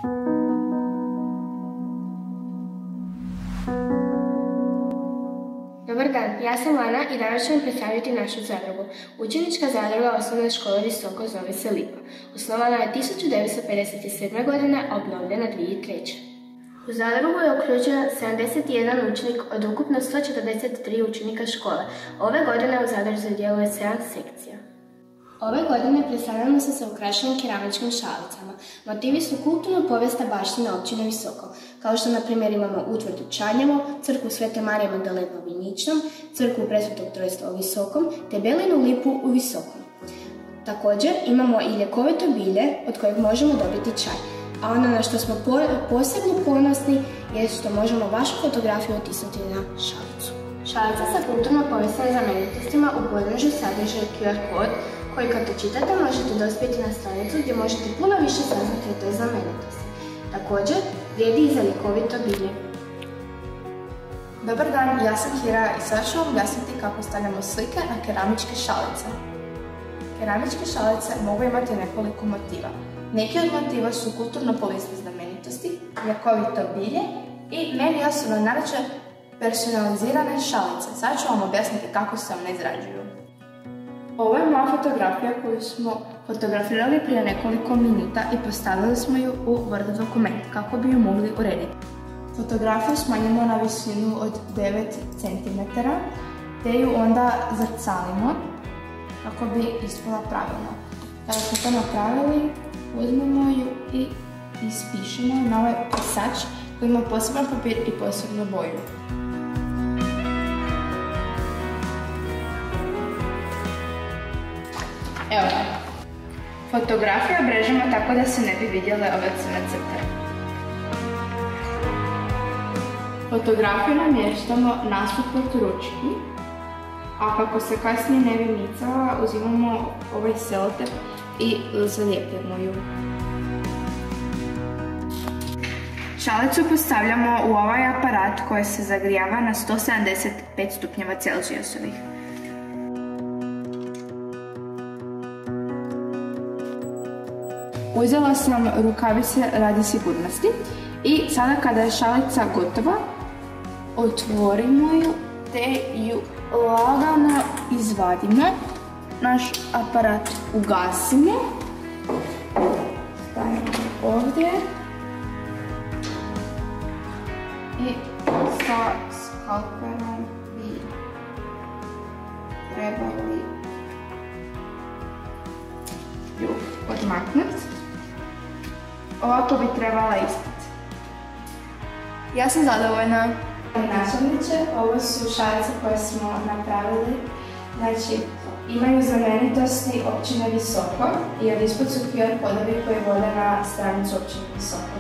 Dobar dan, ja sam Lana i danas ću vam predstaviti našu zadrugu. Učenička zadruga Osnovne škole Visoko zove se Lipa. Osnovana je 1957. godine, a obnovljena 2003. U zadrugu je uključeno 71 učenik od ukupno 143 učenika škole. Ove godine u zadruzi djeluje 7 sekcija. Ove godine predstavljamo se sa ukrašenim keramičkim šalicama. Motivi su kulturno-povijesna baština općine Visoko, kao što na primjer imamo utvrdu Čanjevo, crkvu Svete Marije Magdalene u Vinjičnom, crkvu Presvetog Trojstva u Visokom, te Belinu lipu u Visokom. Također imamo i ljekovito bilje od kojeg možemo dobiti čaj, a ono na što smo posebno ponosni je što možemo vašu fotografiju otisnuti na šalicu. Šalica sa kulturno-povijesnim znamenitostima u podnožju sadrži QR kod koji kad to čitate možete dospjeti na stranicu gdje možete puno više saznati o toj znamenitosti. Također, vrijedi i za ljekovito bilje. Dobar dan, ja sam Kira i sad ću vam objasniti kako stavljamo slike na keramičke šalice. Keramičke šalice mogu imati nekoliko motiva. Neki od motiva su kulturno-povijesne znamenitosti, ljekovito bilje i meni osobno nareče personalizirane šalice. Sad ću vam objasniti kako se one izrađuju. Ovo je moja fotografija koju smo fotografirali prije nekoliko minuta i postavili smo ju u Word dokument kako bi ju mogli urediti. Fotografiju smanjimo na visinu od 9 cm te ju onda zrcalimo kako bi ispala pravilno. Kada smo to napravili, uzmemo ju i ispišemo na ovaj pisač koji ima poseban papir i posebnu boju. Evo ga. Fotografiju obrežemo tako da se ne bi vidjele ove crne crte. Fotografiju namještamo nasuprot ručki, a kako se kasnije ne bi micala, uzimamo ovaj selotep i zalijepljamo ju. Šalicu postavljamo u ovaj aparat koji se zagrijava na 175 stupnjeva Celzijusovih. Uzela sam rukavice radi sigurnosti i sada kada je šalica gotova, otvorimo ju te ju lagano izvadimo. Naš aparat ugasimo, stavimo ovdje i sa skalperom bi trebali ju odmaknuti. Ovako bi trebala ispiti. Ja sam zadovoljna. Nastavniče, ovo su šalice koje smo napravili. Znači, imaju znamenitosti općine Visoko i od ispod su QR kodovi koji vode na stranicu općine Visoko.